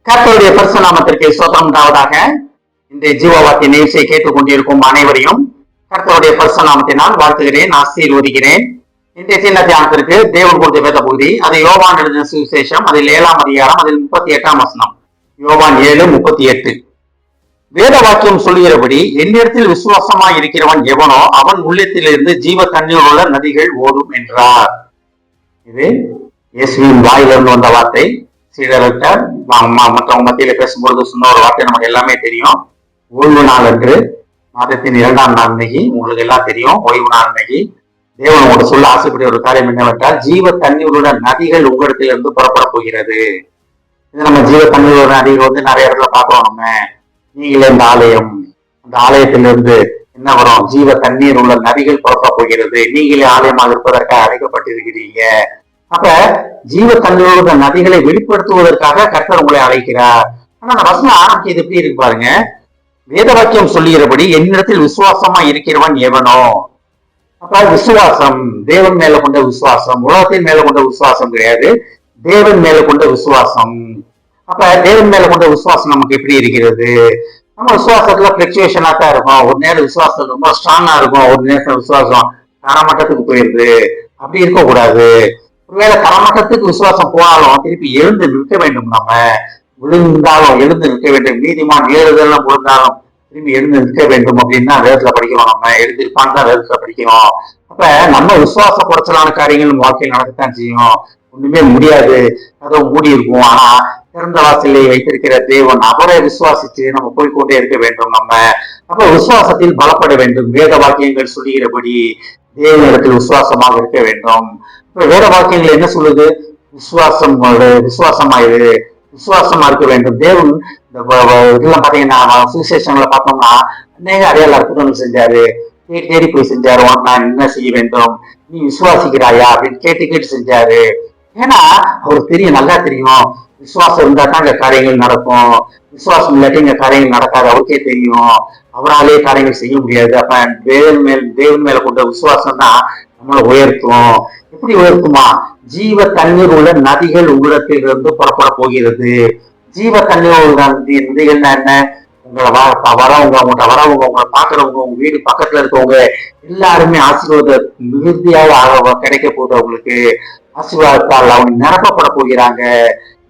கர்த்தருடைய பரிசுநாமத்திற்கு ஸ்தோத்திரம் உண்டாவதாக. இன்றைய ஜீவவாக்கிய நிகழ்ச்சியை கேட்டுக் கொண்டிருக்கும் அனைவரையும் கர்த்தருடைய பரிசுநாமத்தினால் வாழ்த்துகிறேன், ஆசீர்வதிக்கிறேன். இன்றைய சின்ன தியானத்திற்கு தேவன் கொடுத்த வேத பகுதி, அது யோவான் எழுதின சுவிசேஷம், அதில் 7ஆம் அதிகாரம், அதில் 38ஆம் வசனம். யோவான் 7:38. வேத வாக்கியம் சொல்லுகிறபடி, என்னிடத்தில் விசுவாசமாய் இருக்கிறவன் எவனோ அவன் உள்ளத்திலிருந்து ஜீவ தண்ணீர் உள்ள நதிகள் ஓடும் என்றார். இது இயேசுவின் வாயிலிருந்து வந்த வார்த்தை. சீடர்கிட்ட மற்றவங்க மத்தியில பேசும்பொழுது சொன்ன ஒரு வார்த்தை நமக்கு எல்லாமே தெரியும். ஓய்வு நாள் அன்று, மாதத்தின் 2ஆம் நாள் அன்னைக்கு, உங்களுக்கு எல்லாம் தெரியும், ஓய்வு நாள் அன்னைக்கு தேவன் உங்களோட சொல்ல ஆசைப்படிய ஒரு காரியம் என்னவென்றால், ஜீவ தண்ணீருள்ள நதிகள் உங்களிடத்திலிருந்து புறப்பட போகிறது. இது நம்ம ஜீவ தண்ணீரோட நதிகள் நிறைய இடத்துல பார்க்கிறோம். நம்ம நீங்களே இந்த ஆலயம், அந்த ஆலயத்திலிருந்து என்ன வரும்? ஜீவ தண்ணீர் உள்ள நதிகள் புறப்பட போகிறது. நீங்களே ஆலயமாக இருப்பதற்காக அழைக்கப்பட்டிருக்கிறீங்க. அப்ப ஜீவ தண்ணீரோட நதிகளை வெளிப்படுத்துவதற்காக கர்த்தர் உங்களை அழைக்கிறார். ஆனா அந்த வசனம் ஆரம்பிச்சு இது எப்படி இருக்கு பாருங்க. வேத வாக்கியம் சொல்லுகிறபடி, என்னிடத்தில் விசுவாசமா இருக்கிறவன் எவனோ. அப்ப விசுவாசம், தேவன் மேல கொண்ட விசுவாசம், உலகத்தின் மேல கொண்ட விசுவாசம் கிடையாது, தேவன் மேல கொண்ட விசுவாசம். அப்ப தேவன் மேல கொண்ட விசுவாசம் நமக்கு எப்படி இருக்கிறது? நம்ம விசுவாசத்துல பிளக்சுவேஷனா தான் இருக்கும். ஒரு நேரம் விசுவாசம் ரொம்ப ஸ்ட்ராங்கா இருக்கும், ஒரு நேரத்துல விசுவாசம் தரமட்டத்துக்கு போயிருது. அப்படி இருக்கக்கூடாது. ஒருவேளை தரமட்டத்துக்கு விசுவாசம் போனாலும் திருப்பி எழுந்து நிற்க வேண்டும். நம்ம விழுந்தாலும் எழுந்து நிற்க வேண்டும். நீதிமான் ஏறுதெல்லாம் விழுந்தாலும் திரும்பி எழுந்து நிற்க வேண்டும் அப்படின்னா வேதத்துல படிக்கிறோம். நம்ம எழுந்திருப்பான்னு தான் வேதத்துல படிக்கிறோம். அப்ப நம்ம விசுவாச குறைச்சலான காரியங்கள் வாழ்க்கையில் நடக்கத்தான் செய்யும். ஒண்ணுமே முடியாது, அதோ மூடி இருக்கும். ஆனா திறந்த வாசலை வைத்திருக்கிற தேவன், அவரை விசுவாசிச்சு நம்ம போய்கொண்டே இருக்க வேண்டும். நம்ம அப்ப விசுவாசத்தில் பலப்பட வேண்டும். வேத வாக்கியங்கள் சொல்லுகிறபடி தேவனிடத்தில் விசுவாசமாக இருக்க வேண்டும். வேத வாக்கியங்கள் என்ன சொல்லுது? விசுவாசமாயிரு, விசுவாசமா இருக்க வேண்டும். தேவன் இதெல்லாம் பாத்தீங்கன்னா சுவிசேஷங்களை பார்த்தோம்னா அநேக அடையாள அற்புதங்கள் செஞ்சாரு. தேடி போய் செஞ்சாரு. நான் என்ன செய்ய வேண்டும், நீ விசுவாசிக்கிறாயா அப்படின்னு கேட்டு செஞ்சாரு. ஏன்னா அவருக்கு தெரியும், நல்லா தெரியும், விசுவாசம் இருந்தா தான் இங்க காரியங்கள் நடக்கும். விசுவாசம் இல்லாட்டி இங்க காரியங்கள் நடக்காது. அவருக்கே தெரியும், அவராலே காரியங்கள் செய்ய முடியாது. அப்ப தேவன் மேல கொண்ட விசுவாசம் தான் நம்மளை உயர்த்தும். எப்படி உயர்த்துமா? ஜீவ தண்ணீர் உள்ள நதிகள் உங்களிடத்திலிருந்து புறப்பட போகிறது. ஜீவ தண்ணீர் உள்ள நதிகள்னா என்ன? உங்களை வரவங்க, உங்களை பாக்குறவங்க, உங்க வீடு பக்கத்துல இருக்கவங்க எல்லாருமே ஆசீர்வாத மிகுதியாக கிடைக்க போகுது. அவங்களுக்கு ஆசீர்வாதத்தால் அவங்க நிரப்பப்பட போகிறாங்க.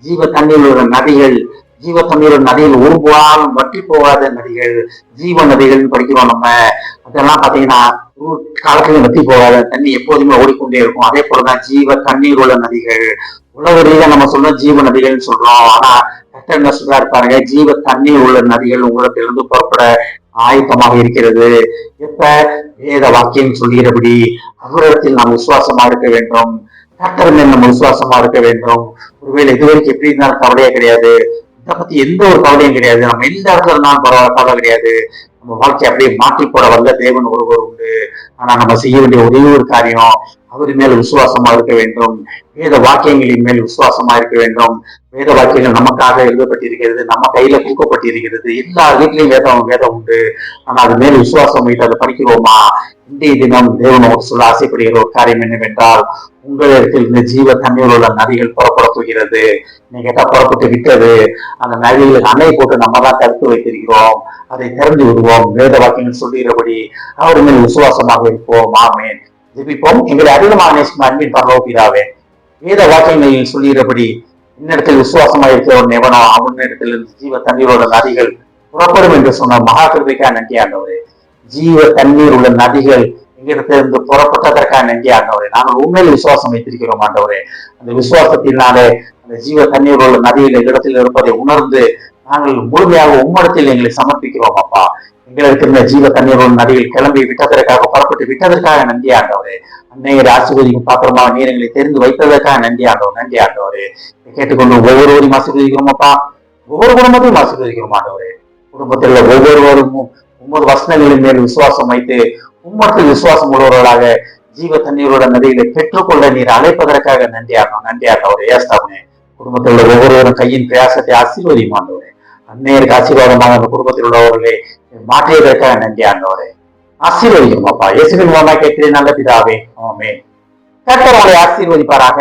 ஜீவ தண்ணீர் உள்ள நதிகள், ஜீவ தண்ணீர் நதிகள் ஒருபோதும் வற்றி போகாத நதிகள், ஜீவ நதிகள்னு படிக்கிறோம் நம்ம. அதெல்லாம் பாத்தீங்கன்னா காலத்துல வற்றி போகாத தண்ணி எப்போதுமே ஓடிக்கொண்டே இருக்கும். அதே போலதான் ஜீவ தண்ணீர் உள்ள நதிகள். உலக ரீதியா நம்ம சொல்றோம் ஜீவ நதிகள்னு சொல்றோம். ஆனா கர்த்தர் என்ன சொல்றாரு பாருங்க, ஜீவ தண்ணீர் உள்ள நதிகள் உங்களிடத்திலிருந்து புறப்பட ஆயத்தமாக இருக்கிறது. எப்ப? வேத வாக்கியம் சொல்கிறபடி அவரிடத்தில் நாம் விசுவாசமா இருக்க வேண்டும். கர்த்தர் மேல் நம்ம விசுவாசமா இருக்க வேண்டும். ஒருவேளை இதுவரைக்கும் எப்படி இருந்தாலும் கவலையே கிடையாது, இதை பத்தி எந்த ஒரு கவலையும் கிடையாது, நம்ம எந்த இடத்துல இருந்தாலும் கவலை கிடையாது. நம்ம வாழ்க்கையை அப்படியே மாற்றி போட வல்ல தேவன் ஒருவர் உண்டு. ஆனா நம்ம செய்ய வேண்டிய ஒரே ஒரு காரியம், அவர் மேல் விசுவாசமா இருக்க வேண்டும். வேத வாக்கியங்களின் மேல் விசுவாசமா இருக்க வேண்டும். வேத வாக்கியங்கள் நமக்காக எழுதப்பட்டிருக்கிறது, நம்ம கையில கொடுக்கப்பட்டிருக்கிறது. எல்லா வீட்லயும் வேதம் உண்டு. ஆனா அது மேல் விசுவாசம் வைத்து அதை படிக்கிறோமா? இன்றைய தினம் தேவன் ஒரு சொல்ல ஆசைப்படுகிற ஒரு காரியம் என்னவென்றால், உங்களிடத்தில் இந்த ஜீவ தண்ணீர் உள்ள நதிகள் புறப்பட போகிறது. நீங்க புறப்பட்டு விட்டது. அந்த நதிகளுக்கு அணை போட்டு நம்ம தான் தடுத்து வைத்திருக்கிறோம். அதை திறந்து விடுவோம். வேத வாக்கியங்கள் சொல்லுகிறபடி அவர் மேல் விசுவாசமாக இருப்போம். ஆமென். ஜெபிப்போம். எங்களை அதிகமாக நேசிக்கும் அன்பின் பரலோக பிதாவே, வேத வாக்கியங்களில் சொல்லுகிறபடி இன்னிடத்தில் விசுவாசமாக இருக்கிறவன் எவனோ அவனிடத்திலிருந்து ஜீவ தண்ணீரோட நதிகள் புறப்படும் என்று சொன்ன மகா கிருபைக்காக நன்றி ஆண்டவரே. ஜீவ தண்ணீர் உள்ள நதிகள் எங்களிடத்திலிருந்து புறப்பட்டதற்காக நன்றி ஆண்டவரே. நாங்கள் உண்மையில் விசுவாசம் வைத்திருக்கிறோம் ஆண்டவரே. அந்த விசுவாசத்தினாலே அந்த ஜீவ தண்ணீர் உள்ள நதிகள் எங்களிடத்தில் இருப்பதை உணர்ந்து நாங்கள் முழுமையாக உம்மிடத்தில் எங்களை சமர்ப்பிக்கிறோம் அப்பா. எங்களுக்கு இருந்த ஜீவ தண்ணீர் உள்ள நதிகள் கிளம்பி விட்டதற்காக, புறப்பட்டு விட்டதற்காக நன்றி ஆண்டவரே. அன்னையர் ஆசீர்வதிக்கும் பாத்திரமாக நீர் எங்களை தெரிந்து வைத்ததற்காக நன்றி ஆண்டவரே. கேட்டுக்கொண்டு ஒவ்வொருவரையும் ஆசீர்வதிக்கிறோம் அப்பா. ஒவ்வொரு குடும்பத்தையும் ஆசீர்வதிக்கிறோம் ஆண்டவரே. குடும்பத்தில் உள்ள ஒவ்வொருவரும் உமது வசனங்களின் மேல் விசுவாசம் வைத்து உம்மத்தில் விசுவாசம் உள்ளவர்களாக ஜீவ தண்ணீரோட நதிகளை பெற்றுக்கொள்ள நீர் அழைப்பதற்காக நன்றி ஆண்டவரே. ஏஸ்தாபனே, குடும்பத்தில் உள்ள ஒவ்வொருவரும் கையின் பிரயாசத்தை ஆசீர்வதியும் ஆண்டவரே. அன்னையருக்கு ஆசீர்வாதமாக அந்த குடும்பத்தில் உள்ளவர்களை மாற்றியதற்காக நன்றி ஆண்டவரே. ஆசீர்வதிக்கும் அப்பா. இயேசுவின் மூலமாக கேட்கிறேன் நல்ல பிதாவே. ஆமென். கர்த்தர் உங்களை ஆசீர்வதிப்பாராக.